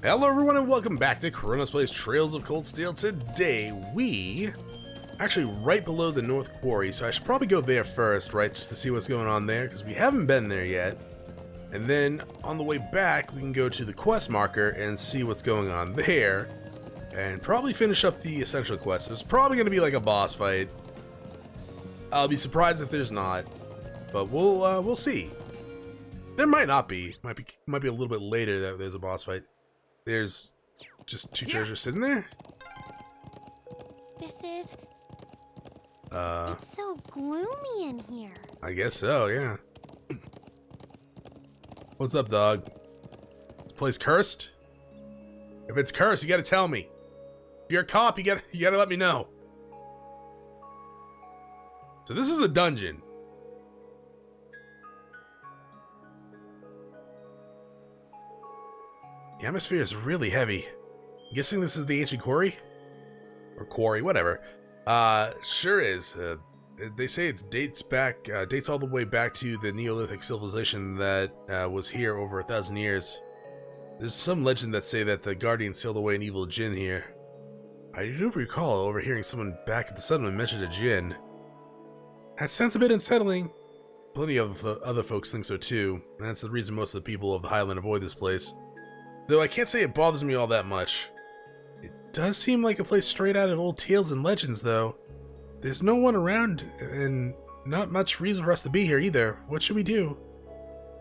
Hello everyone and welcome back to Chronos Plays Trails of Cold Steel. Today we actually right below the North Quarry, so I should probably go there first, right, just to see what's going on there, because we haven't been there yet. And then on the way back we can go to the quest marker and see what's going on there, and probably finish up the essential quest. It's probably going to be like a boss fight. I'll be surprised if there's not, but we'll see. There might not be. Might be a little bit later that there's a boss fight. There's just two treasures sitting there. This is... It's so gloomy in here. I guess so, yeah. What's up, dog? This place cursed? If it's cursed, you gotta tell me. If you're a cop, you gotta let me know. So this is a dungeon. The atmosphere is really heavy. I'm guessing this is the ancient quarry? Or quarry, whatever. Sure is. They say it dates all the way back to the Neolithic civilization that was here over 1,000 years. There's some legend that say that the Guardians sealed away an evil djinn here. I do recall overhearing someone back at the settlement mention a djinn. That sounds a bit unsettling. Plenty of other folks think so too, and that's the reason most of the people of the Highland avoid this place. Though I can't say it bothers me all that much. It does seem like a place straight out of old tales and legends, though. There's no one around, and not much reason for us to be here either. What should we do?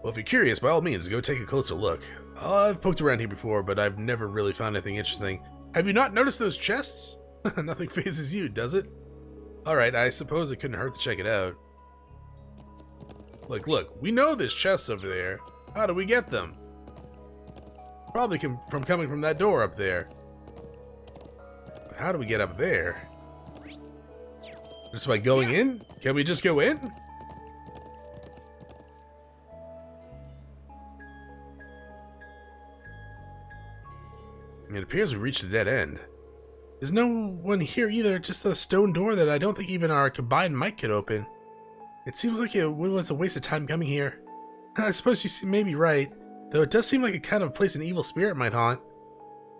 Well, if you're curious, by all means, go take a closer look. I've poked around here before, but I've never really found anything interesting. Have you not noticed those chests? Nothing phases you, does it? Alright, I suppose it couldn't hurt to check it out. Look, we know there's chests over there. How do we get them? Probably from coming from that door up there. But how do we get up there? Just by going in? Can we just go in? It appears we reached the dead end. There's no one here either, just a stone door that I don't think even our combined might could open. It seems like it was a waste of time coming here. I suppose you may be right. Though it does seem like a kind of place an evil spirit might haunt.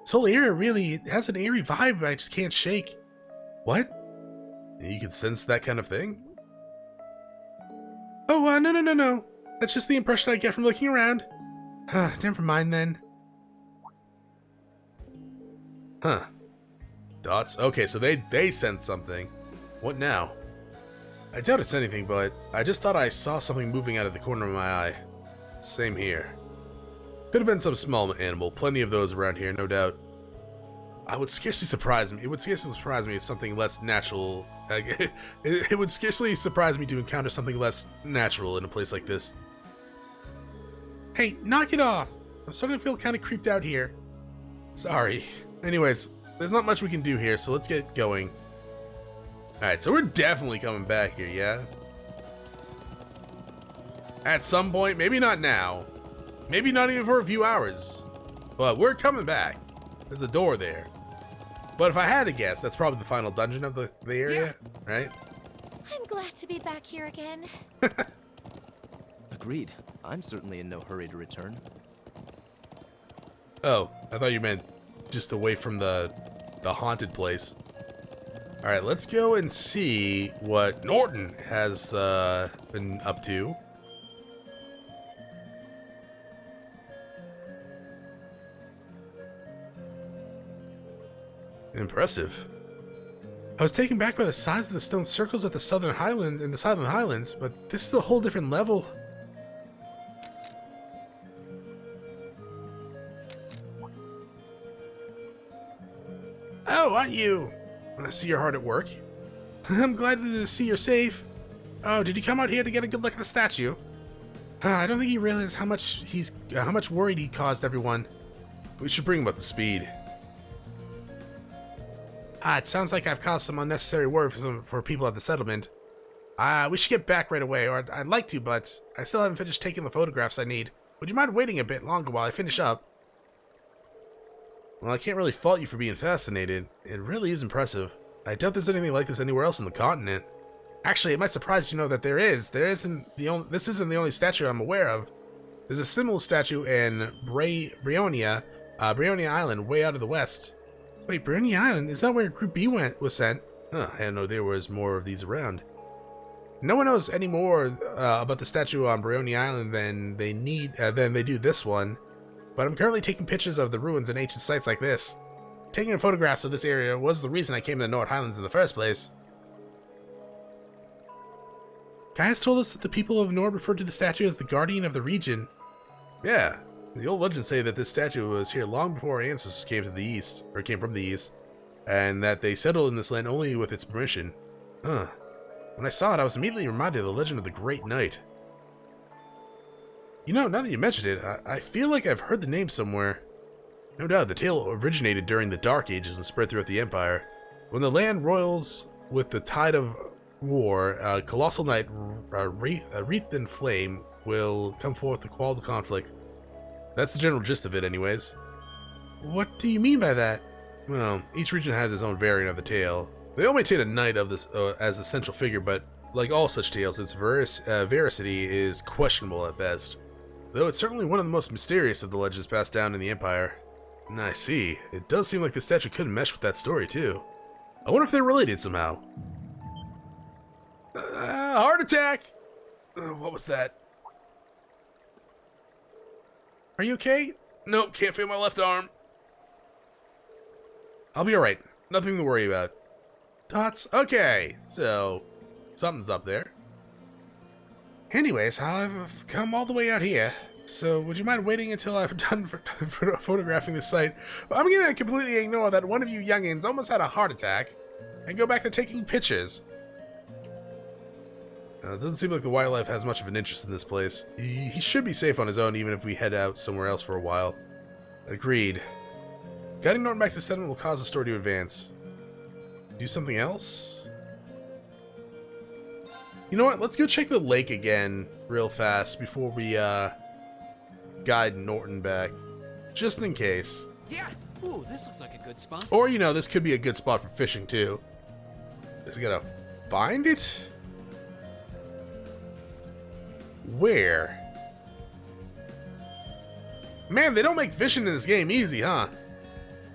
This whole area really has an eerie vibe I just can't shake. What? You can sense that kind of thing? Oh, no. That's just the impression I get from looking around. Never mind then. Huh. Dots? Okay, so they sense something. What now? I doubt it's anything, but I just thought I saw something moving out of the corner of my eye. Same here. Could have been some small animal, plenty of those around here, no doubt. It would scarcely surprise me if something less natural. It would scarcely surprise me to encounter something less natural in a place like this. Hey, knock it off! I'm starting to feel kind of creeped out here. Sorry. Anyways, there's not much we can do here, so let's get going. Alright, so we're definitely coming back here, yeah? At some point, maybe not now. Maybe not even for a few hours, but we're coming back. There's a door there. But if I had to guess, that's probably the final dungeon of the area, right? I'm glad to be back here again. Agreed. I'm certainly in no hurry to return. Oh, I thought you meant just away from the haunted place. All right, let's go and see what Norton has been up to. Impressive. I was taken back by the size of the stone circles at the Southern Highlands, but this is a whole different level. Oh, aren't you? I see you're hard at work. I'm glad to see you're safe. Oh, did you come out here to get a good look at the statue? I don't think he realized how much worried he caused everyone. We should bring him up to speed. It sounds like I've caused some unnecessary worry for people at the settlement. We should get back right away, or I'd like to, but I still haven't finished taking the photographs I need. Would you mind waiting a bit longer while I finish up? Well, I can't really fault you for being fascinated. It really is impressive. I doubt there's anything like this anywhere else in the continent. Actually, it might surprise you to know that this isn't the only statue I'm aware of. There's a similar statue in Brionia, Brioni Island, way out of the west. Wait, Brioni Island? Is that where Group B was sent? Huh, I didn't know there was more of these around. No one knows any more about the statue on Brioni Island than they do this one. But I'm currently taking pictures of the ruins and ancient sites like this. Taking photographs of this area was the reason I came to the North Highlands in the first place. Gaius told us that the people of Nord referred to the statue as the guardian of the region. Yeah, the old legends say that this statue was here long before our ancestors came to the east, or came from the east, and that they settled in this land only with its permission. Huh. When I saw it, I was immediately reminded of the legend of the Great Knight. You know, now that you mentioned it, I feel like I've heard the name somewhere. No doubt, the tale originated during the Dark Ages and spread throughout the Empire. When the land roils with the tide of war, a colossal knight wreathed in flame will come forth to quell the conflict. That's the general gist of it, anyways. What do you mean by that? Well, each region has its own variant of the tale. They all maintain a knight of this as the central figure, but like all such tales, its veracity is questionable at best. Though it's certainly one of the most mysterious of the legends passed down in the Empire. I see. It does seem like the statue could mesh with that story, too. I wonder if they're related somehow. Heart attack! What was that? Are you okay? Nope, can't feel my left arm. I'll be alright. Nothing to worry about. Dots? Okay, so something's up there. Anyways, I've come all the way out here, so would you mind waiting until I've done photographing the site? I'm gonna completely ignore that one of you youngins almost had a heart attack and go back to taking pictures. It doesn't seem like the wildlife has much of an interest in this place. He should be safe on his own even if we head out somewhere else for a while. Agreed. Guiding Norton back to the settlement will cause the story to advance. Do something else? You know what? Let's go check the lake again real fast before we guide Norton back. Just in case. Yeah. Ooh, this looks like a good spot. Or, you know, this could be a good spot for fishing too. Just gotta find it? Where? Man, they don't make fishing in this game easy, huh?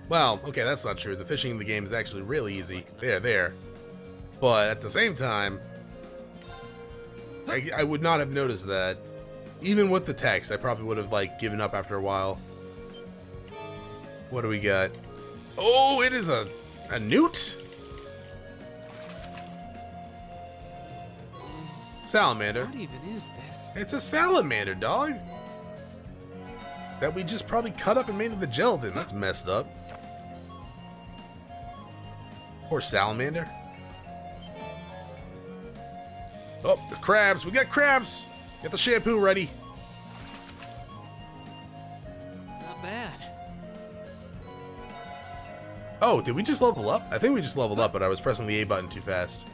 Well, okay, that's not true. The fishing in the game is actually really easy. There. But at the same time, I would not have noticed that. Even with the text, I probably would have, like, given up after a while. What do we got? Oh, it is a newt? Salamander. What even is this? It's a salamander, dog. That we just probably cut up and made into the gelatin. That's messed up. Poor salamander. Oh, the crabs. We got crabs. Get the shampoo ready. Not bad. Oh, did we just level up? I think we just leveled up, but I was pressing the A button too fast.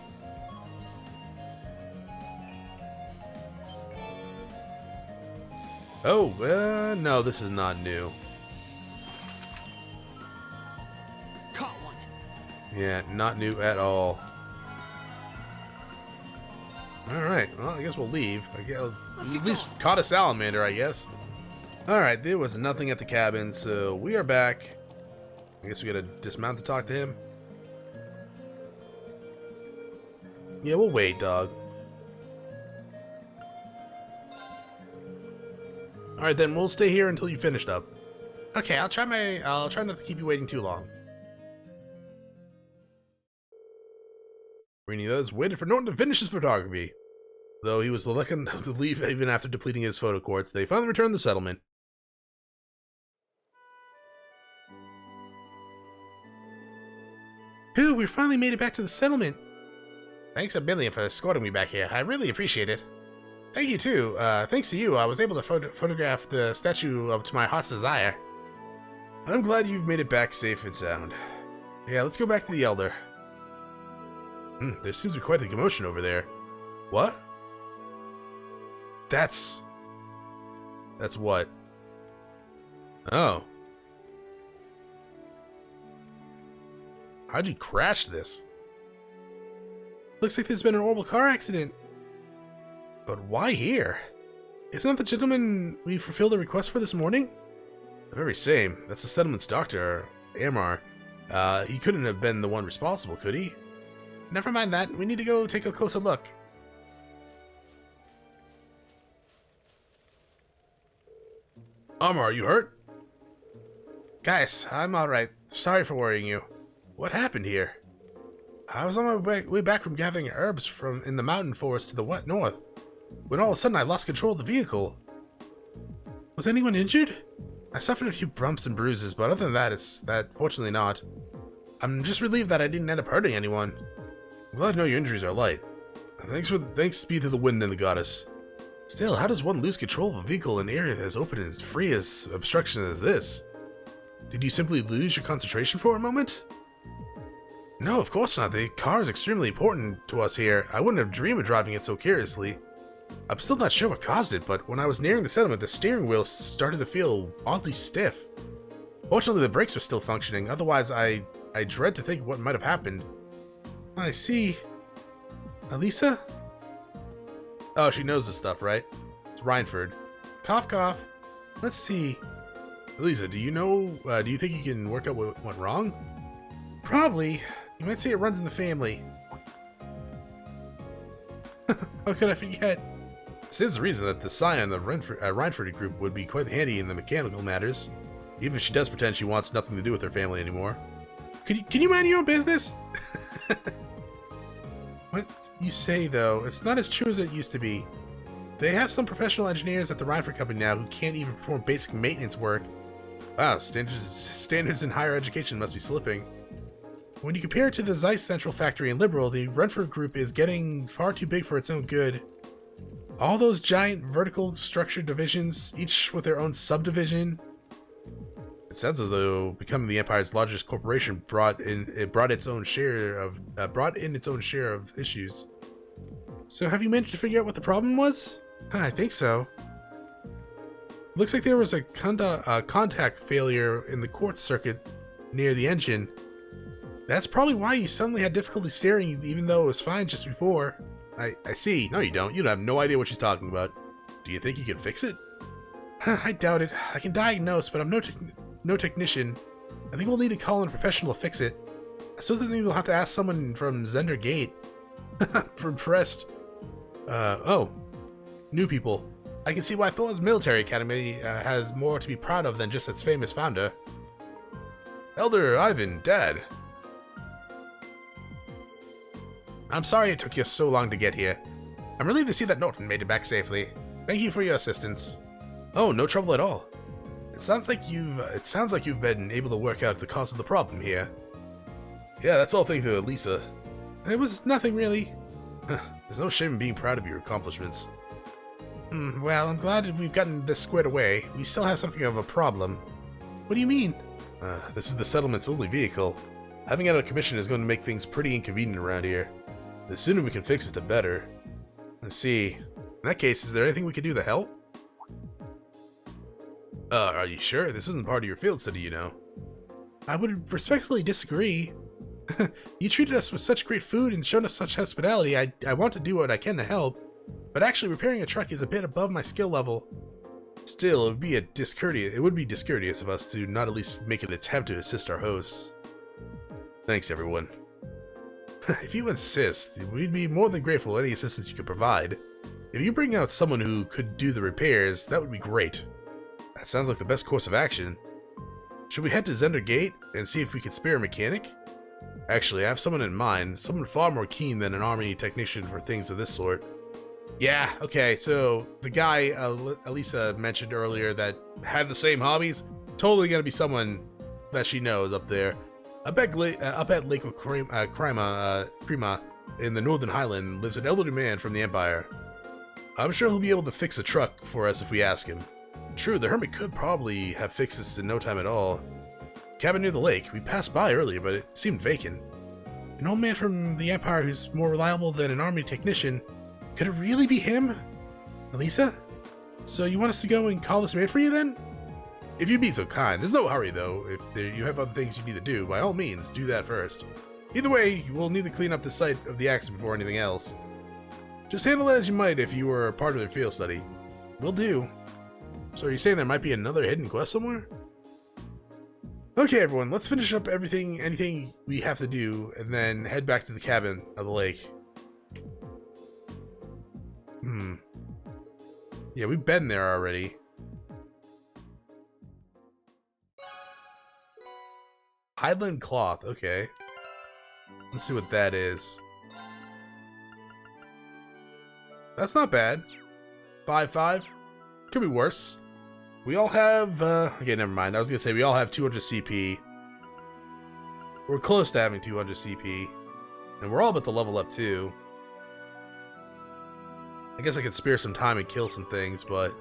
Oh, no, this is not new. Caught one. Yeah, not new at all. Alright, well, I guess we'll leave. I guess at least caught a salamander, I guess. Alright, there was nothing at the cabin, so we are back. I guess we gotta dismount to talk to him. Yeah, we'll wait, dog. Alright then, we'll stay here until you finished up. Okay, I'll try not to keep you waiting too long. Rean thus waited for Norton to finish his photography. Though he was reluctant to leave even after depleting his photo quartz, they finally returned to the settlement. Phew, we finally made it back to the settlement. Thanks a million for escorting me back here. I really appreciate it. Thank you too. Thanks to you, I was able to photograph the statue up to my heart's desire. I'm glad you've made it back safe and sound. Yeah, let's go back to the Elder. There seems to be quite a commotion over there. What? That's what? Oh. How'd you crash this? Looks like there's been an horrible car accident. But why here? Isn't that the gentleman we fulfilled the request for this morning? The very same. That's the settlement's doctor, Amar. He couldn't have been the one responsible, could he? Never mind that. We need to go take a closer look. Amar, are you hurt? Guys, I'm alright. Sorry for worrying you. What happened here? I was on my way back from gathering herbs in the mountain forest to the north, when all of a sudden I lost control of the vehicle. Was anyone injured? I suffered a few bumps and bruises, but other than that, fortunately not. I'm just relieved that I didn't end up hurting anyone. I'm glad to know your injuries are light. Thanks be to the wind and the goddess. Still, how does one lose control of a vehicle in an area as open and as free as obstruction as this? Did you simply lose your concentration for a moment? No, of course not. The car is extremely important to us here. I wouldn't have dreamed of driving it so carelessly. I'm still not sure what caused it, but when I was nearing the settlement, the steering wheel started to feel oddly stiff. Fortunately, the brakes were still functioning. Otherwise, I dread to think what might have happened. I see. Elisa? Oh, she knows this stuff, right? It's Reinford. Cough, cough. Let's see. Elisa, do you know, do you think you can work out what went wrong? Probably. You might say it runs in the family. How could I forget? Stands to reason that the scion of the Reinford group would be quite handy in the mechanical matters, even if she does pretend she wants nothing to do with her family anymore. Can you mind your own business? What you say, though, it's not as true as it used to be. They have some professional engineers at the Reinford company now who can't even perform basic maintenance work. Wow, standards in higher education must be slipping. When you compare it to the Zeiss Central Factory in Liberal, the Renford Group is getting far too big for its own good. All those giant vertical structured divisions, each with their own subdivision. It sounds as though becoming the Empire's largest corporation brought in its own share of issues. So have you managed to figure out what the problem was? I think so. Looks like there was a contact failure in the quartz circuit near the engine. That's probably why you suddenly had difficulty steering, even though it was fine just before. I see. No, you don't. You have no idea what she's talking about. Do you think you can fix it? I doubt it. I can diagnose, but I'm no technician. I think we'll need to call in a professional to fix it. I suppose that we'll have to ask someone from Zender Gate. I'm impressed. Oh. New people. I can see why Thors Military Academy has more to be proud of than just its famous founder. Elder Ivan, Dad. I'm sorry it took you so long to get here. I'm relieved to see that Norton made it back safely. Thank you for your assistance. Oh, no trouble at all. It sounds like you've been able to work out the cause of the problem here. Yeah, that's all thanks to Elisa. It was nothing really. There's no shame in being proud of your accomplishments. Well, I'm glad that we've gotten this squared away. We still have something of a problem. What do you mean? This is the settlement's only vehicle. Having it out of commission is going to make things pretty inconvenient around here. The sooner we can fix it, the better. Let's see. In that case, is there anything we can do to help? Are you sure? This isn't part of your field study, you know. I would respectfully disagree. You treated us with such great food and shown us such hospitality. I want to do what I can to help, but actually repairing a truck is a bit above my skill level. Still, it would be discourteous of us to not at least make an attempt to assist our hosts. Thanks, everyone. If you insist, we'd be more than grateful for any assistance you could provide. If you bring out someone who could do the repairs, that would be great. That sounds like the best course of action. Should we head to Zender Gate and see if we could spare a mechanic? Actually, I have someone in mind, someone far more keen than an army technician for things of this sort. Yeah, okay, so the guy Elisa mentioned earlier that had the same hobbies, totally gonna be someone that she knows up there. Up at Lake Crema in the Northern Highland lives an elderly man from the Empire. I'm sure he'll be able to fix a truck for us if we ask him. True, the hermit could probably have fixed this in no time at all. Cabin near the lake. We passed by earlier, but it seemed vacant. An old man from the Empire who's more reliable than an army technician. Could it really be him? Elisa? So you want us to go and call this man for you then? If you'd be so kind. There's no hurry though. If you have other things you need to do, by all means, do that first. Either way, we'll need to clean up the site of the accident before anything else. Just handle it as you might if you were part of their field study. Will do. So are you saying there might be another hidden quest somewhere? Okay, everyone, let's finish up anything we have to do, and then head back to the cabin of the lake. Yeah, we've been there already. Highland cloth, okay. Let's see what that is. That's not bad. 5-5. Could be worse. We all have, okay, never mind. I was gonna say we all have 200 CP. We're close to having 200 CP. And we're all about to level up too. I guess I could spare some time and kill some things, but...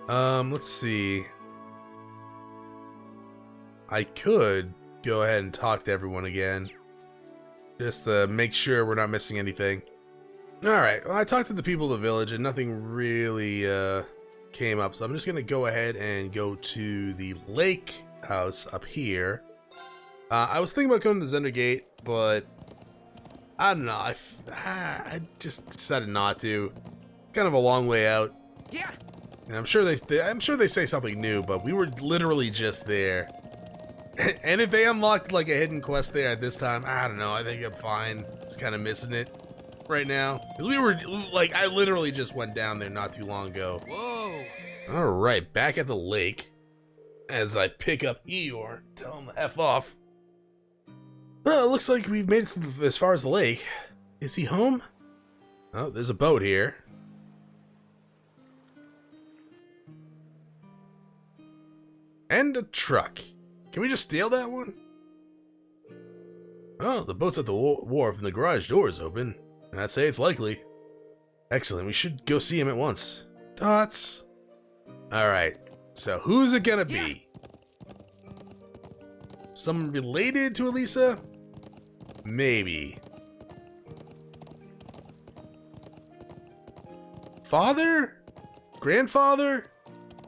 let's see. I could go ahead and talk to everyone again. Just to make sure we're not missing anything. Alright, well, I talked to the people of the village and nothing really, came up, so I'm just gonna go ahead and go to the lake house up here. I was thinking about going to the Zender Gate, but I don't know. I just decided not to. Kind of a long way out. Yeah. And I'm sure they say something new, but we were literally just there. And if they unlocked like a hidden quest there at this time, I don't know. I think I'm fine. Just kind of missing it right now. 'Cause we were like, I literally just went down there not too long ago. Whoa. All right, back at the lake. As I pick up Eeyore, tell him to F off. Well, it looks like we've made it as far as the lake. Is he home? Oh, there's a boat here. And a truck. Can we just steal that one? Oh, the boat's at the wharf and the garage door is open. I'd say it's likely. Excellent, we should go see him at once. Dots. Alright, so who's it gonna be? Someone related to Elisa? Maybe. Father? Grandfather?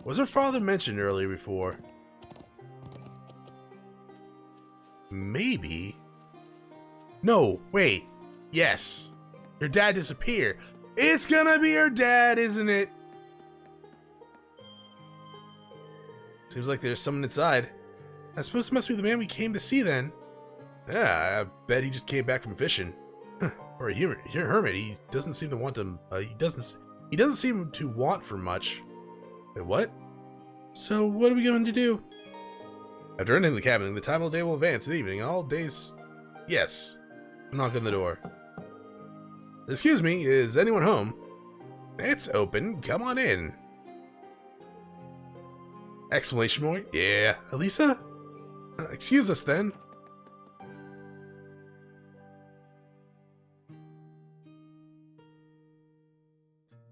Was her father mentioned earlier before? Maybe. No, wait. Yes. Her dad disappeared. It's gonna be her dad, isn't it? Seems like there's someone inside. I suppose it must be the man we came to see then. Yeah, I bet he just came back from fishing. Huh. Or a hermit. He doesn't seem to want to. He doesn't seem to want for much. Wait, what? So what are we going to do? After entering the cabin, the time of the day will advance in the evening. All days. Yes. Knock on the door. Excuse me, is anyone home? It's open. Come on in. Exclamation point. Yeah. Elisa? Excuse us then.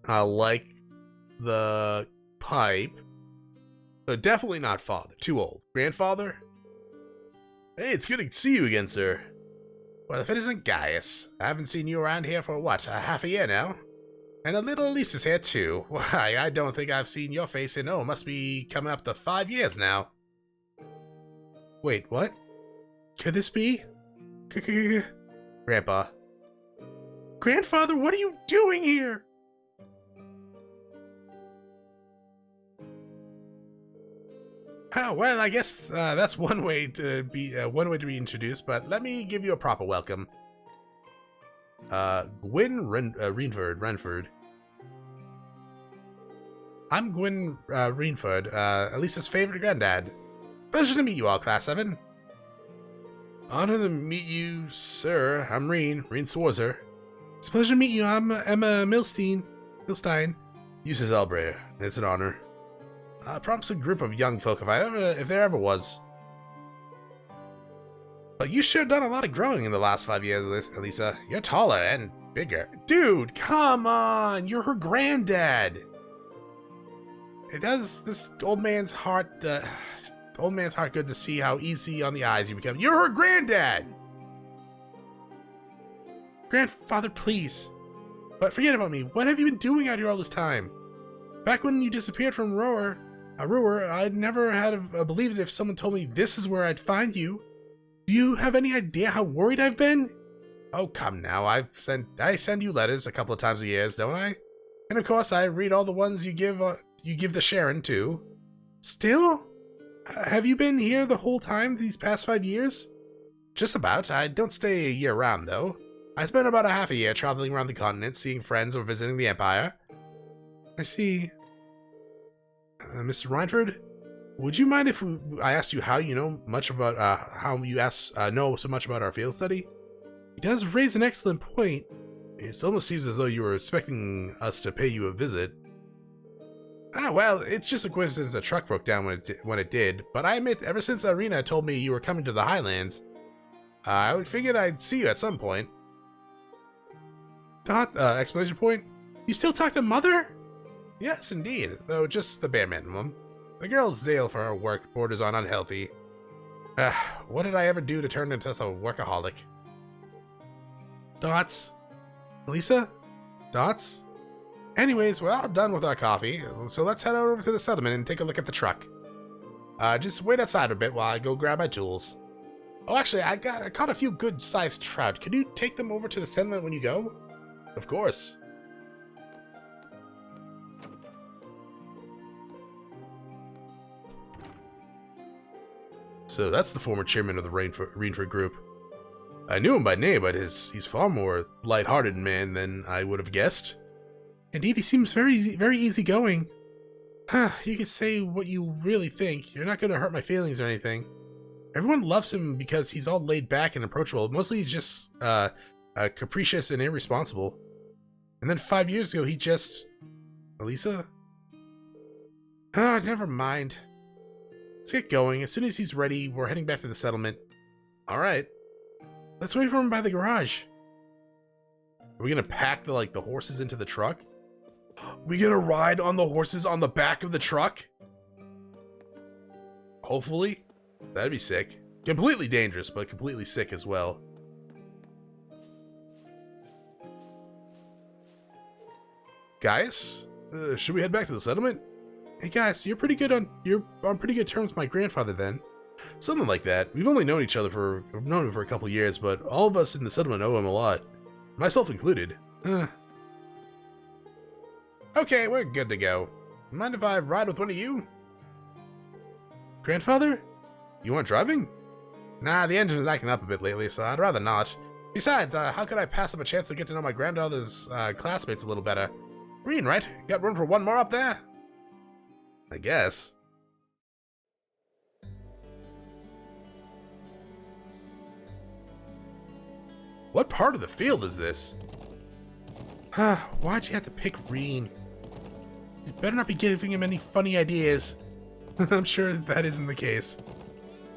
I like the pipe. So definitely not father. Too old. Grandfather? Hey, it's good to see you again, sir. Well, if it isn't Gaius. I haven't seen you around here for what, half a year now? And a little Lisa's here too. Why, I don't think I've seen your face in, must be coming up to 5 years now. Wait, what? Could this be? Grandpa. Grandfather, what are you doing here? Oh, well, I guess that's one way to be introduced, but let me give you a proper welcome. Gwyn Renford. I'm Gwyn Renford, Elisa's favorite granddad. Pleasure to meet you all, Class 7. Honor to meet you, sir. I'm Rean Schwarzer. It's a pleasure to meet you. I'm Emma Milstein. Uses Elbrayer. It's an honor. Prompts a group of young folk if there ever was. But you sure done a lot of growing in the last 5 years, Elisa. You're taller and bigger. Dude, come on! You're her granddad! It does this old man's heart good to see how easy on the eyes you become. You're her granddad! Grandfather, please. But forget about me. What have you been doing out here all this time? Back when you disappeared from Roer, I'd never had believed it if someone told me this is where I'd find you. Do you have any idea how worried I've been? Oh, come now. I send you letters a couple of times a year, don't I? And of course, I read all the ones you give the Sharon too. Still? Have you been here the whole time these past 5 years? Just about. I don't stay year-round, though. I spent about a half a year traveling around the continent, seeing friends or visiting the Empire. I see. Mr. Reinford, would you mind if I asked you how you know much about, know so much about our field study? He does raise an excellent point. It almost seems as though you were expecting us to pay you a visit. Well, it's just a coincidence a truck broke down when it did, but I admit, ever since Irina told me you were coming to the Highlands, I figured I'd see you at some point. Exclamation point. You still talk to Mother? Yes, indeed, though just the bare minimum. The girl's zeal for her work borders on unhealthy. What did I ever do to turn into a workaholic? Dots? Lisa? Dots? Anyways, we're all done with our coffee, so let's head over to the settlement and take a look at the truck. Just wait outside a bit while I go grab my tools. Oh, actually, I caught a few good-sized trout. Could you take them over to the settlement when you go? Of course. So that's the former chairman of the Rainford Group. I knew him by name, but he's far more light-hearted man than I would have guessed. Indeed, he seems very easygoing. You can say what you really think. You're not going to hurt my feelings or anything. Everyone loves him because he's all laid back and approachable. Mostly he's just capricious and irresponsible. And then 5 years ago, he just... Elisa? Never mind. Let's get going. As soon as he's ready, we're heading back to the settlement. Alright. Let's wait for him by the garage. Are we gonna pack the horses into the truck? We gonna ride on the horses on the back of the truck? Hopefully. That'd be sick. Completely dangerous, but completely sick as well. Guys, should we head back to the settlement? Hey guys, you're on pretty good terms with my grandfather then. Something like that. We've only known each other we've known him for a couple years, but all of us in the settlement owe him a lot. Myself included. Okay, we're good to go. Mind if I ride with one of you? Grandfather? You want driving? Nah, the engine is acting up a bit lately, so I'd rather not. Besides, how could I pass up a chance to get to know my grandfather's classmates a little better? Rean, right? Got room for one more up there? I guess. What part of the field is this? Why'd you have to pick Rean? You better not be giving him any funny ideas. I'm sure that isn't the case.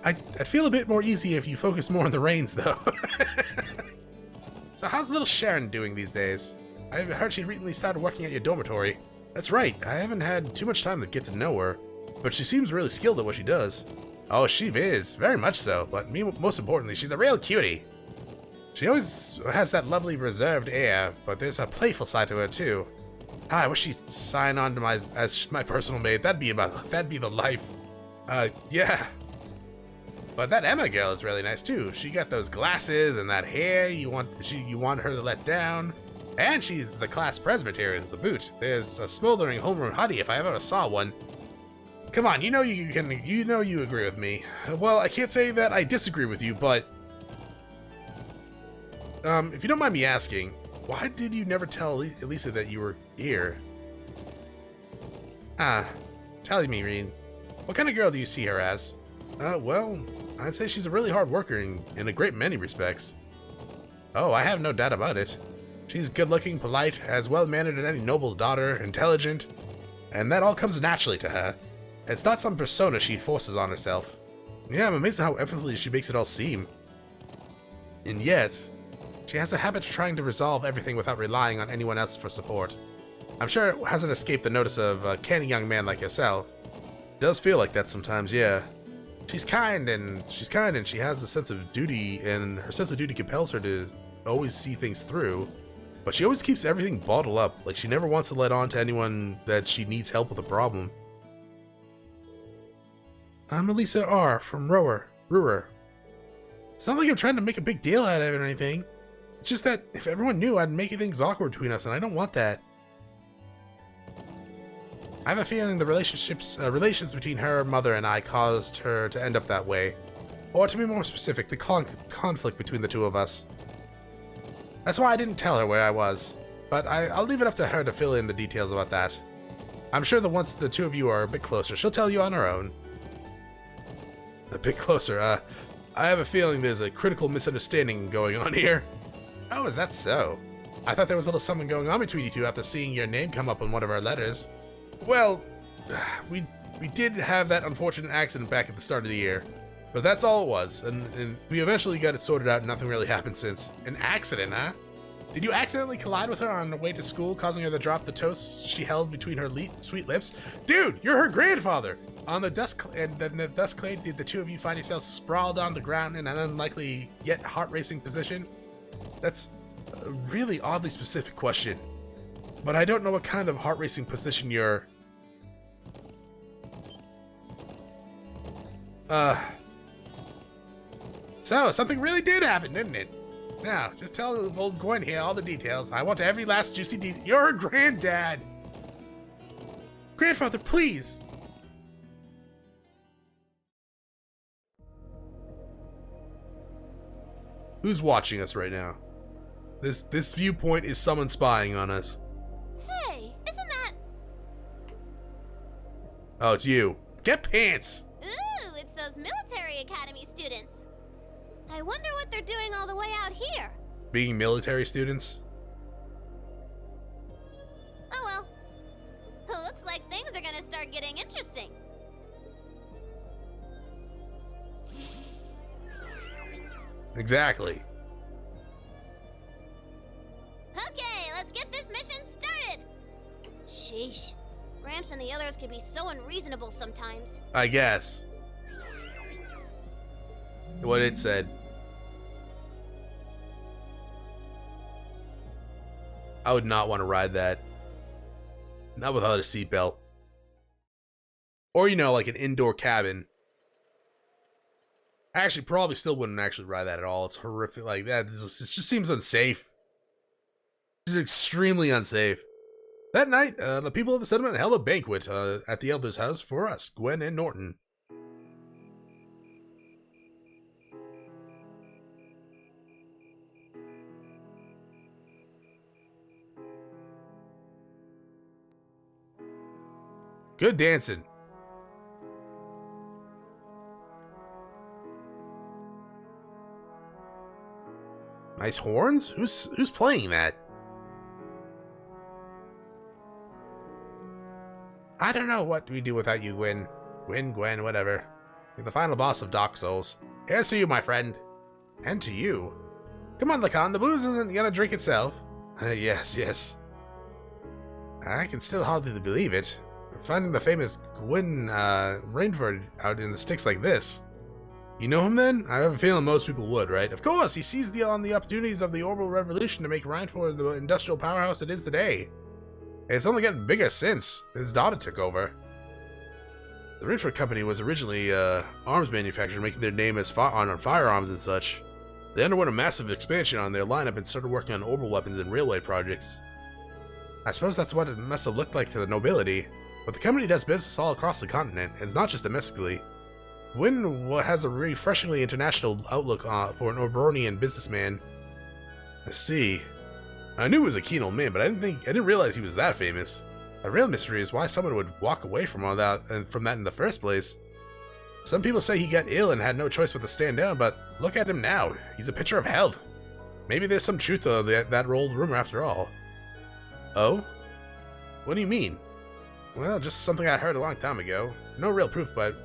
I'd feel a bit more easy if you focus more on the reins, though. So how's little Sharon doing these days? I heard she recently started working at your dormitory. That's right, I haven't had too much time to get to know her, but she seems really skilled at what she does. Oh, she is, very much so, but most importantly, she's a real cutie. She always has that lovely reserved air, but there's a playful side to her too. I wish she'd sign on to as my personal maid. That'd be the life. Yeah. But that Emma girl is really nice too. She got those glasses and that hair you want her to let down. And she's the class presbyterian to the boot. There's a smoldering homeroom hottie if I ever saw one. Come on, you know you agree with me. Well, I can't say that I disagree with you, but if you don't mind me asking, why did you never tell Elisa that you were here? Tell me, Rean. What kind of girl do you see her as? Well, I'd say she's a really hard worker in a great many respects. Oh, I have no doubt about it. She's good-looking, polite, as well-mannered as any noble's daughter, intelligent, and that all comes naturally to her. It's not some persona she forces on herself. Yeah, I'm amazed at how effortlessly she makes it all seem. And yet, she has a habit of trying to resolve everything without relying on anyone else for support. I'm sure it hasn't escaped the notice of a canny young man like yourself. It does feel like that sometimes, yeah. She's kind and she has a sense of duty, and her sense of duty compels her to always see things through. But she always keeps everything bottled up, like she never wants to let on to anyone that she needs help with a problem. I'm Elisa R. from Ruhr. It's not like I'm trying to make a big deal out of it or anything. It's just that if everyone knew, I'd make things awkward between us, and I don't want that. I have a feeling the relations between her mother and I caused her to end up that way. Or to be more specific, the conflict between the two of us. That's why I didn't tell her where I was. But I'll leave it up to her to fill in the details about that. I'm sure that once the two of you are a bit closer, she'll tell you on her own. A bit closer, I have a feeling there's a critical misunderstanding going on here. Oh, is that so? I thought there was a little something going on between you two after seeing your name come up on one of our letters. Well, we did have that unfortunate accident back at the start of the year. But that's all it was, and we eventually got it sorted out and nothing really happened since. An accident, huh? Did you accidentally collide with her on the way to school, causing her to drop the toast she held between her sweet lips? Dude, you're her grandfather! On the dust clade, did the two of you find yourselves sprawled on the ground in an unlikely yet heart-racing position? That's a really oddly specific question. But I don't know what kind of heart-racing position you're... So, something really did happen, didn't it? Now, just tell old Gwen here all the details. I want every last juicy detail. You're her granddad! Grandfather, please! Who's watching us right now? This viewpoint is someone spying on us. Hey, isn't that... Oh, it's you. Get pants! Ooh, it's those Military Academy students. I wonder what they're doing all the way out here. Being military students? Oh well. Looks like things are gonna start getting interesting. Exactly. Okay, let's get this mission started. Sheesh. Gramps and the others can be so unreasonable sometimes. I guess. What it said. I would not want to ride that. Not without a seatbelt. Or, you know, like an indoor cabin. I actually probably still wouldn't actually ride that at all. It's horrific like that. It just seems unsafe. It's extremely unsafe. That night, the people of the settlement held a banquet at the Elder's house for us, Gwen and Norton. Good dancing. Nice horns? Who's playing that? I don't know what we do without you, Gwen. Gwen, whatever. You're the final boss of Dark Souls. Here's to you, my friend. And to you. Come on, Lacan, the booze isn't gonna drink itself. Yes. I can still hardly believe it. Finding the famous Gwen Rainford out in the sticks like this. You know him then? I have a feeling most people would, right? Of course, he seized on the opportunities of the orbital revolution to make Rainford the industrial powerhouse it is today. It's only gotten bigger since his daughter took over. The Rainford Company was originally arms manufacturer, making their name as on firearms and such. They underwent a massive expansion on their lineup and started working on orbital weapons and railway projects. I suppose that's what it must have looked like to the nobility. But the company does business all across the continent, and it's not just domestically. Gwyn has a refreshingly international outlook for an Erebonian businessman. I see. I knew he was a keen old man, but I didn't realize he was that famous. The real mystery is why someone would walk away from all that in the first place. Some people say he got ill and had no choice but to stand down, but look at him now. He's a picture of health. Maybe there's some truth to that old rumor after all. Oh? What do you mean? Well, just something I heard a long time ago. No real proof, but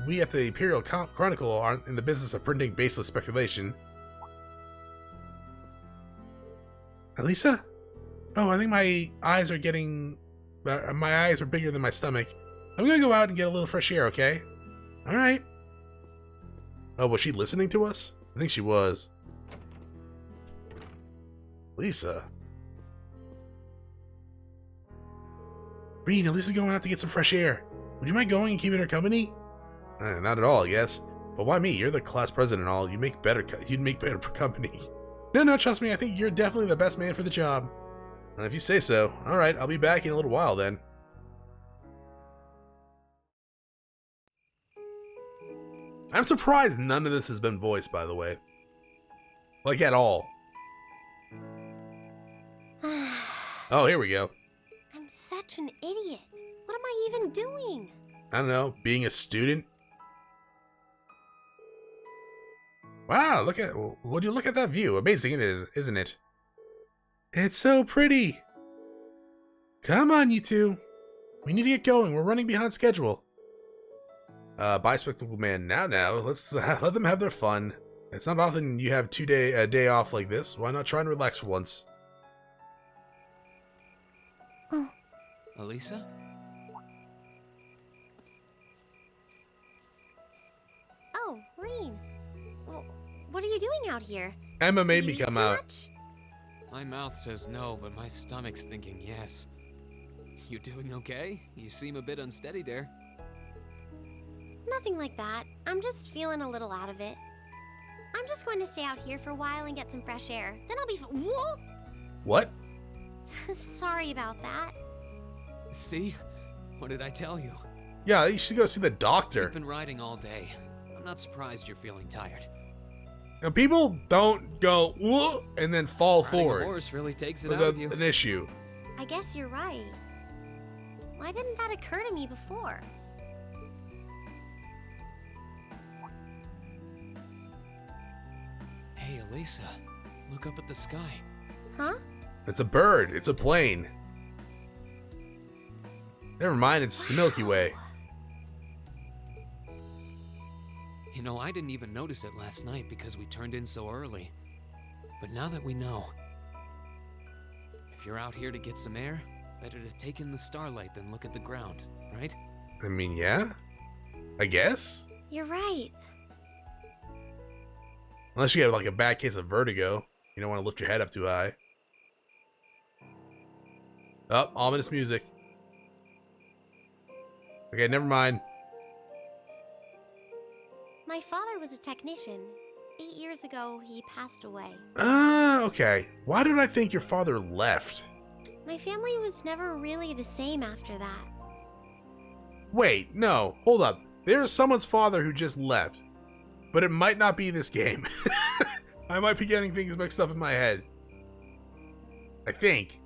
we at the Imperial Chronicle aren't in the business of printing baseless speculation. Elisa? Oh, I think my eyes are getting... my eyes are bigger than my stomach. I'm gonna go out and get a little fresh air, okay? Alright. Oh, was she listening to us? I think she was. Lisa. Rean, Elisa's going out to get some fresh air. Would you mind going and keeping her company? Not at all, I guess. But why me? You're the class president and all. You'd make better company. No, trust me. I think you're definitely the best man for the job. If you say so. Alright, I'll be back in a little while then. I'm surprised none of this has been voiced, by the way. Like, at all. Oh, here we go. I'm such an idiot. What am I even doing? I don't know, being a student? Wow, would you look at that view? Amazing it is, isn't it? It's so pretty. Come on, you two. We need to get going. We're running behind schedule. Bye, Spectacle Man. Now, let's let them have their fun. It's not often you have a day off like this. Why not try and relax for once? Elisa? Oh, Rean. Well, what are you doing out here? Emma made me Did you eat come too out. much? My mouth says no, but my stomach's thinking yes. You doing okay? You seem a bit unsteady there. Nothing like that. I'm just feeling a little out of it. I'm just going to stay out here for a while and get some fresh air. Then I'll be Whoa! What? Sorry about that. See? What did I tell you? Yeah, you should go see the doctor. You've been riding all day. I'm not surprised you're feeling tired. Now, people don't go whoa and then fall Riding a forward horse really takes it with out of you. an issue. I guess you're right. Why didn't that occur to me before? Hey, Elisa, look up at the sky. Huh? It's a bird. It's a plane. Never mind, it's the Milky Way. You know, I didn't even notice it last night because we turned in so early. But now that we know, if you're out here to get some air, better to take in the starlight than look at the ground, right? I mean, yeah? I guess? You're right. Unless you have like a bad case of vertigo. You don't want to lift your head up too high. Oh, ominous music. Okay, never mind. My father was a technician. 8 years ago, he passed away. Okay. Why did I think your father left? My family was never really the same after that. Wait, no. Hold up. There's someone's father who just left. But it might not be this game. I might be getting things mixed up in my head. I think.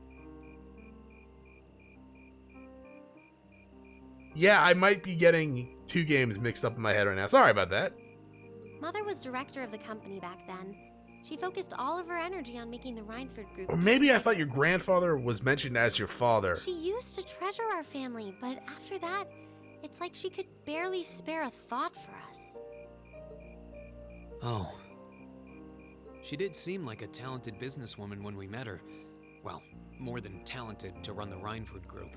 Yeah, I might be getting two games mixed up in my head right now. Sorry about that. Mother was director of the company back then. She focused all of her energy on making the Rhineford group. Or maybe I thought your grandfather was mentioned as your father. She used to treasure our family, but after that, it's like she could barely spare a thought for us. Oh. She did seem like a talented businesswoman when we met her. Well, more than talented to run the Rhineford group.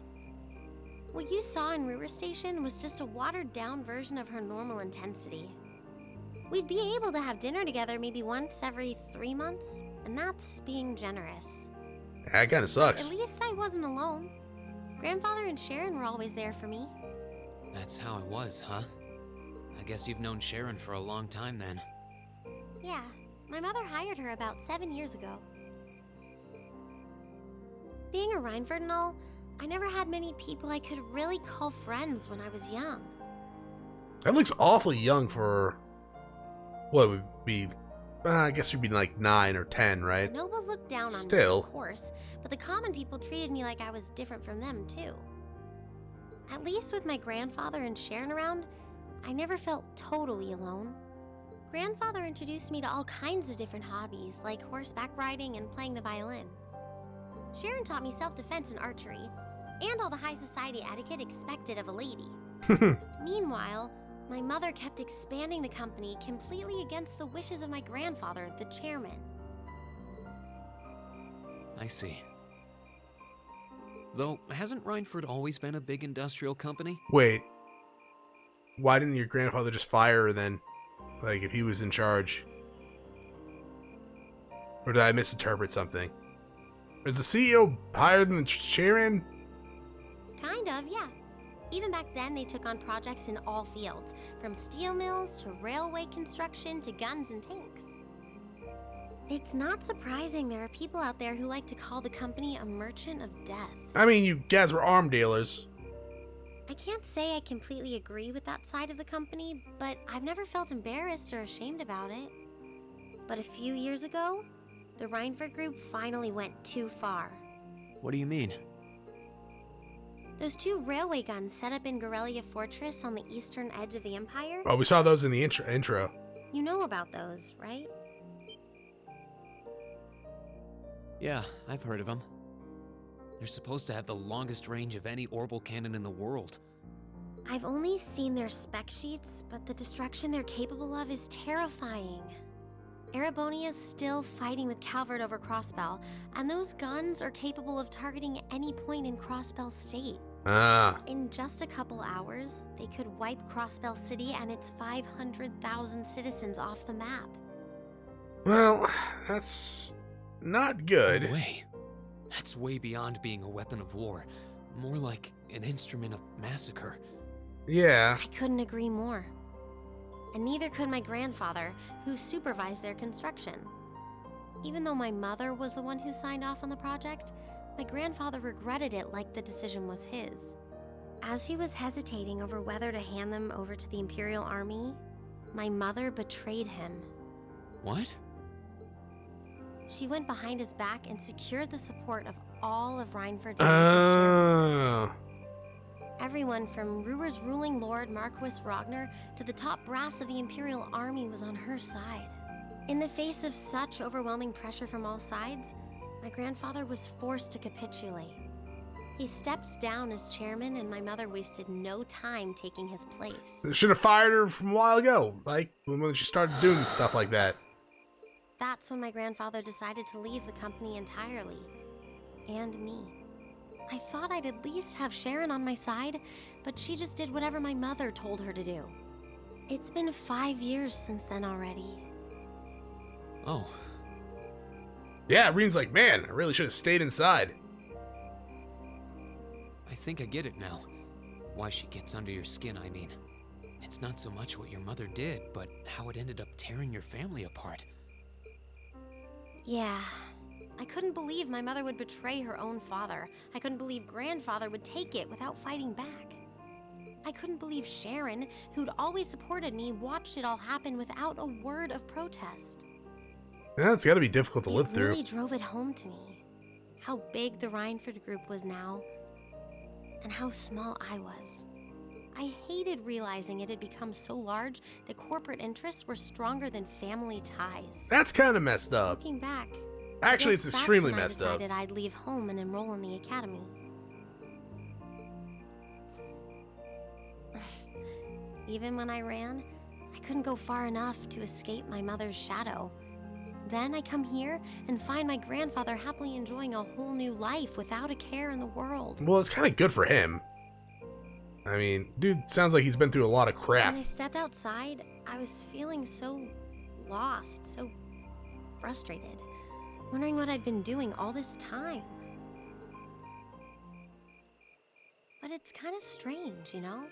What you saw in Ruhr Station was just a watered-down version of her normal intensity. We'd be able to have dinner together maybe once every 3 months, and that's being generous. That kind of sucks. At least I wasn't alone. Grandfather and Sharon were always there for me. That's how it was, huh? I guess you've known Sharon for a long time then. Yeah, my mother hired her about 7 years ago. Being a Rhineford and all, I never had many people I could really call friends when I was young. That looks awfully young for... What would be... I guess you'd be like 9 or 10, right? The nobles looked down on Still. me, of course, but the common people treated me like I was different from them, too. At least with my grandfather and Sharon around, I never felt totally alone. Grandfather introduced me to all kinds of different hobbies, like horseback riding and playing the violin. Sharon taught me self-defense and archery, and all the high society etiquette expected of a lady. Meanwhile, my mother kept expanding the company completely against the wishes of my grandfather, the chairman. I see. Though, hasn't Rhineford always been a big industrial company? Wait. Why didn't your grandfather just fire her then? Like, if he was in charge? Or did I misinterpret something? Is the CEO higher than the chairman? Kind of, yeah. Even back then, they took on projects in all fields, from steel mills to railway construction to guns and tanks. It's not surprising there are people out there who like to call the company a merchant of death. I mean, you guys were arm dealers. I can't say I completely agree with that side of the company, but I've never felt embarrassed or ashamed about it. But a few years ago, the Reinford group finally went too far. What do you mean? Those 2 railway guns set up in Gorelia Fortress on the eastern edge of the Empire? Oh, we saw those in the intro. You know about those, right? Yeah, I've heard of them. They're supposed to have the longest range of any orbital cannon in the world. I've only seen their spec sheets, but the destruction they're capable of is terrifying. Erebonia's still fighting with Calvert over Crossbell, and those guns are capable of targeting any point in Crossbell State. Ah. In just a couple hours, they could wipe Crossbell City and its 500,000 citizens off the map. Well, that's not good. No way. That's way beyond being a weapon of war. More like an instrument of massacre. Yeah. I couldn't agree more. And neither could my grandfather, who supervised their construction. Even though my mother was the one who signed off on the project, my grandfather regretted it like the decision was his. As he was hesitating over whether to hand them over to the Imperial Army, my mother betrayed him. What? She went behind his back and secured the support of all of Reinford's Oh. Everyone from Ruhr's ruling lord Marquis Ragnar to the top brass of the Imperial Army was on her side. In the face of such overwhelming pressure from all sides, my grandfather was forced to capitulate. He stepped down as chairman, and my mother wasted no time taking his place. They should have fired her from a while ago, like when she started doing stuff like that. That's when my grandfather decided to leave the company entirely. And me. I thought I'd at least have Sharon on my side, but she just did whatever my mother told her to do. It's been 5 years since then already. Oh. Yeah, Rean's like, man, I really should have stayed inside. I think I get it now. Why she gets under your skin, I mean. It's not so much what your mother did, but how it ended up tearing your family apart. Yeah. I couldn't believe my mother would betray her own father. I couldn't believe grandfather would take it without fighting back. I couldn't believe Sharon, who'd always supported me, watched it all happen without a word of protest. Yeah, it's gotta be difficult to live It through. really drove it home to me. How big the Reinford group was now, and how small I was. I hated realizing it had become so large that corporate interests were stronger than family ties. That's kind of messed up. Looking back, Actually, I it's guess extremely that's when messed up. I decided I'd leave home and enroll in the academy. Even when I ran, I couldn't go far enough to escape my mother's shadow. Then I come here and find my grandfather happily enjoying a whole new life without a care in the world. Well, it's kind of good for him. I mean, dude sounds like he's been through a lot of crap. When I stepped outside, I was feeling so lost, so frustrated, wondering what I'd been doing all this time. But it's kind of strange, you know?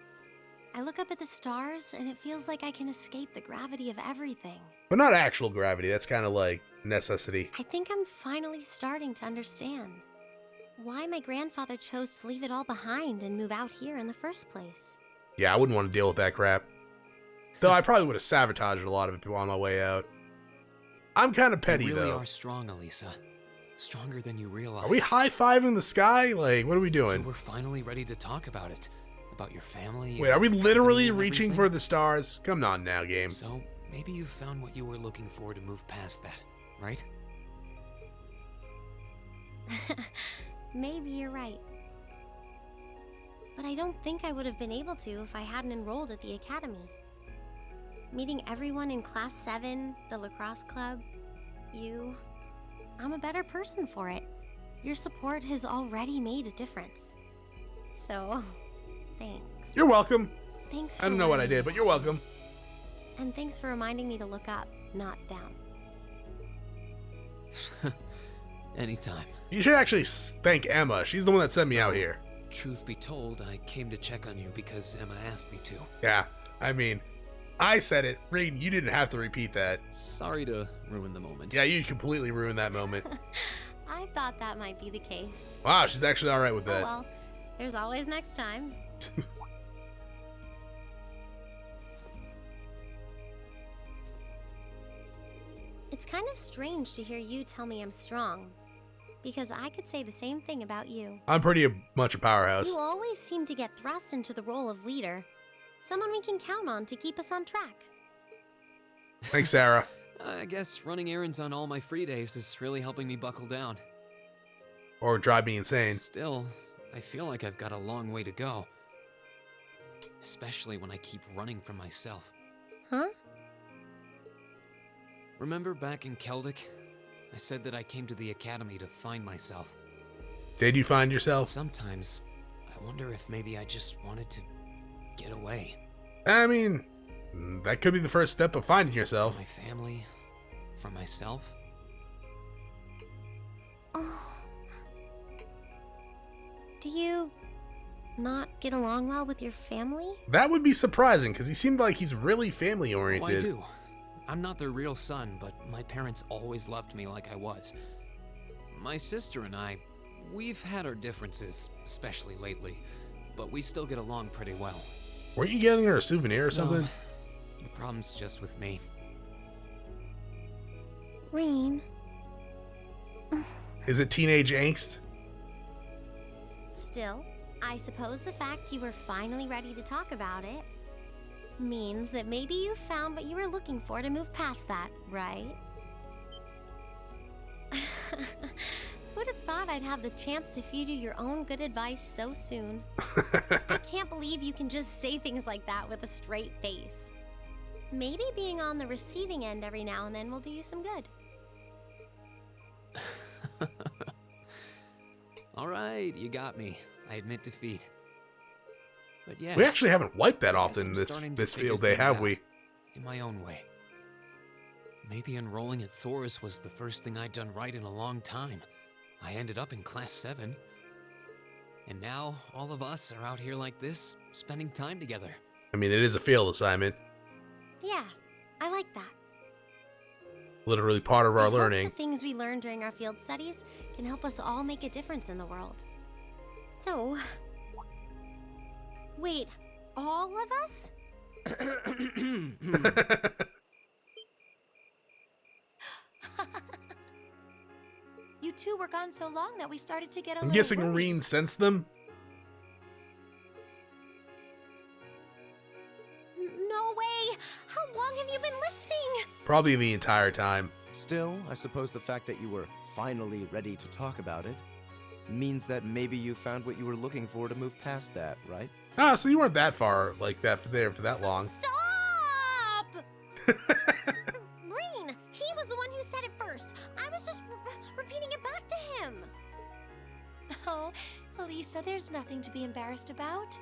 I look up at the stars and it feels like I can escape the gravity of everything. But not actual gravity, that's kind of like necessity. I think I'm finally starting to understand why my grandfather chose to leave it all behind and move out here in the first place. Yeah, I wouldn't want to deal with that crap. Though I probably would have sabotaged a lot of it on my way out. I'm kind of petty, You really though. are strong, Elisa. Stronger than you realize. Are we high-fiving the sky? Like, what are we You doing? were finally ready to talk about it. About your family. Wait, are we literally and reaching everything? for the stars? Come on now, game. So, maybe you found what you were looking for to move past that, right? Maybe you're right. But I don't think I would have been able to if I hadn't enrolled at the academy. Meeting everyone in Class 7, the lacrosse club, you... I'm a better person for it. Your support has already made a difference. So, thanks. You're welcome. Thanks. I don't know what I did, but you're welcome. And thanks for reminding me to look up, not down. Anytime. You should actually thank Emma. She's the one that sent me out here. Truth be told, I came to check on you because Emma asked me to. Yeah, I mean, I said it. Rean, you didn't have to repeat that. Sorry to ruin the moment. Yeah, you completely ruined that moment. I thought that might be the case. Wow, she's actually all right with Oh that. well, there's always next time. It's kind of strange to hear you tell me I'm strong, because I could say the same thing about you. I'm pretty much a powerhouse. You always seem to get thrust into the role of leader, someone we can count on to keep us on track. Thanks, Sarah. I guess running errands on all my free days is really helping me buckle down. Or drive me insane. Still, I feel like I've got a long way to go. Especially when I keep running from myself. Huh? Remember back in Celtic? I said that I came to the academy to find myself. Did you find yourself? Sometimes, I wonder if maybe I just wanted to get away. I mean, that could be the first step of finding yourself. From my family, from myself. Oh. Do you not get along well with your family? That would be surprising, because he seemed like he's really Oh, family-oriented. I do. I'm not their real son, but my parents always loved me like I was. My sister and I, we've had our differences, especially lately, but we still get along pretty well. Weren't you getting her a souvenir or something? No, the problem's just with me. Rean. Is it teenage angst? Still, I suppose the fact you were finally ready to talk about it means that maybe you found what you were looking for to move past that, right? Who'd have thought I'd have the chance to feed you your own good advice so soon? I can't believe you can just say things like that with a straight face. Maybe being on the receiving end every now and then will do you some good. All right, you got me. I admit defeat. But yeah, We actually haven't wiped that I guess often I'm in starting to this figure field day, things have out we? In my own way. Maybe enrolling at Thors was the first thing I'd done right in a long time. I ended up in Class 7. And now, all of us are out here like this, spending time together. I mean, it is a field assignment. Yeah, I like that. Literally part of I our hope learning. the things we learn during our field studies can help us all make a difference in the world. So, wait, all of us? You two were gone so long that we started to get a I'm little guessing worried. Rean sensed them. No way! How long have you been listening? Probably the entire time. Still, I suppose the fact that you were finally ready to talk about it means that maybe you found what you were looking for to move past that, right? Ah, so you weren't that far like that there for that long. Stop! Rean, he was the one who said it first. I was just repeating it back to him. Oh, Lisa, there's nothing to be embarrassed about.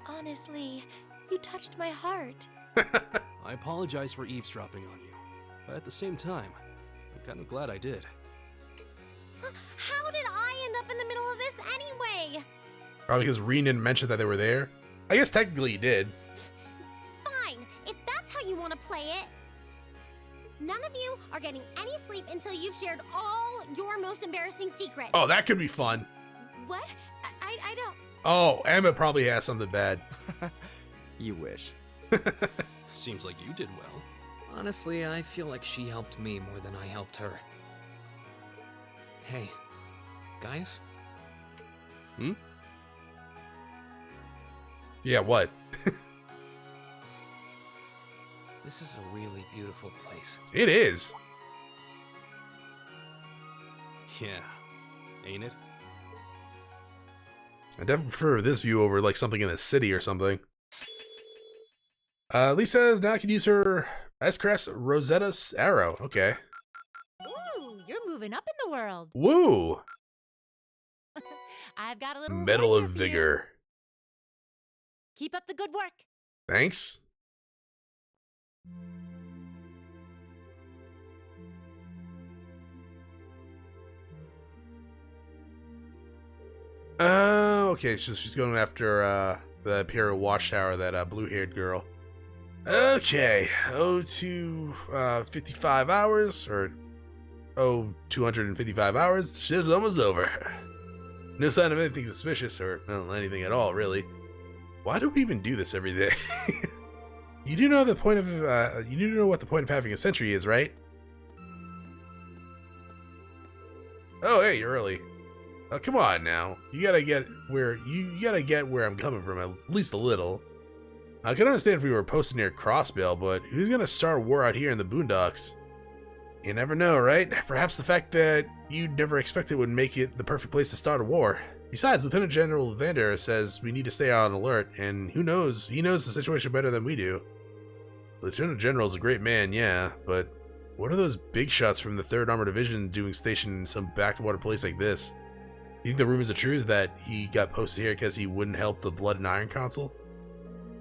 Honestly, you touched my heart. I apologize for eavesdropping on you, but at the same time, I'm kind of glad I did. How did I end up in the middle of this anyway? Probably because Rean didn't mention that they were there. I guess technically he did. Fine, if that's how you want to play it. None of you are getting any sleep until you've shared all your most embarrassing secrets. Oh, that could be fun. What? I don't... Oh, Emma probably has something bad. You wish. Seems like you did well. Honestly, I feel like she helped me more than I helped her. Hey, guys? Yeah, what? This is a really beautiful place. It is. Yeah, ain't it? I definitely prefer this view over like something in the city or something. Lisa now can use her S-Crest Rosetta's arrow. Okay. Ooh, you're moving up in the world. Woo! I've got a little Medal reward of here for you. Vigor. Keep up the good work. Thanks. Okay, so she's going after the Imperial Watchtower, that blue-haired girl. Okay, 55 hours, or 255 hours, shit's almost over. No sign of anything suspicious, or well, anything at all, really. Why do we even do this every day? You do know what the point of having a sentry is, right? Oh, hey, you're early. Come on now. You gotta get where I'm coming from, at least a little. I can understand if we were posted near Crossbill, but who's gonna start a war out here in the boondocks? You never know, right? Perhaps the fact that you never expected would make it the perfect place to start a war. Besides, Lieutenant General Vander says we need to stay on alert, and who knows? He knows the situation better than we do. Lieutenant General's a great man, yeah, but what are those big shots from the 3rd Armored Division doing stationed in some backwater place like this? You think the rumors are true that he got posted here because he wouldn't help the Blood and Iron Council?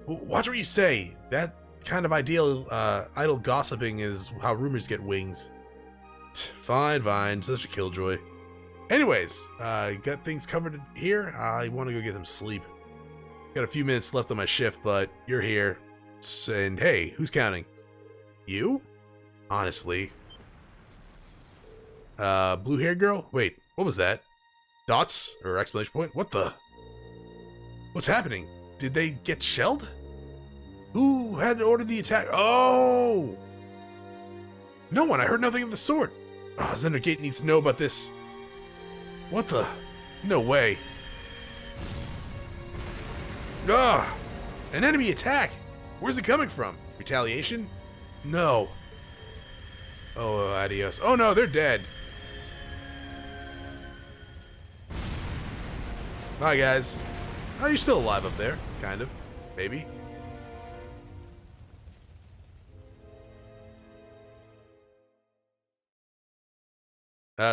Watch what you say. That kind of idle gossiping is how rumors get wings. Fine, such a killjoy. Anyways, got things covered here. I want to go get some sleep. Got a few minutes left on my shift, but you're here. And hey, who's counting? You? Honestly. Blue-haired girl? Wait, what was that? Dots? Or exclamation point? What the? What's happening? Did they get shelled? Who had ordered the attack? Oh! No one, I heard nothing of the sort. Oh, Zendergate needs to know about this. What the? No way. Ah! An enemy attack! Where's it coming from? Retaliation? No. Oh, adios. Oh no, they're dead. Bye, guys. Oh, you're still alive up there. Kind of. Maybe.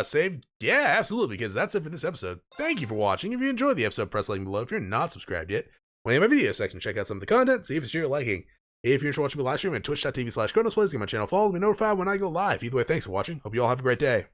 Saved? Yeah, absolutely, because that's it for this episode. Thank you for watching. If you enjoyed the episode, press the link below. If you're not subscribed yet, when you have my video section, check out some of the content, see if it's your liking. If you're interested in watching me live stream at twitch.tv/ChronosPlays, get my channel followed, be notified when I go live. Either way, thanks for watching. Hope you all have a great day.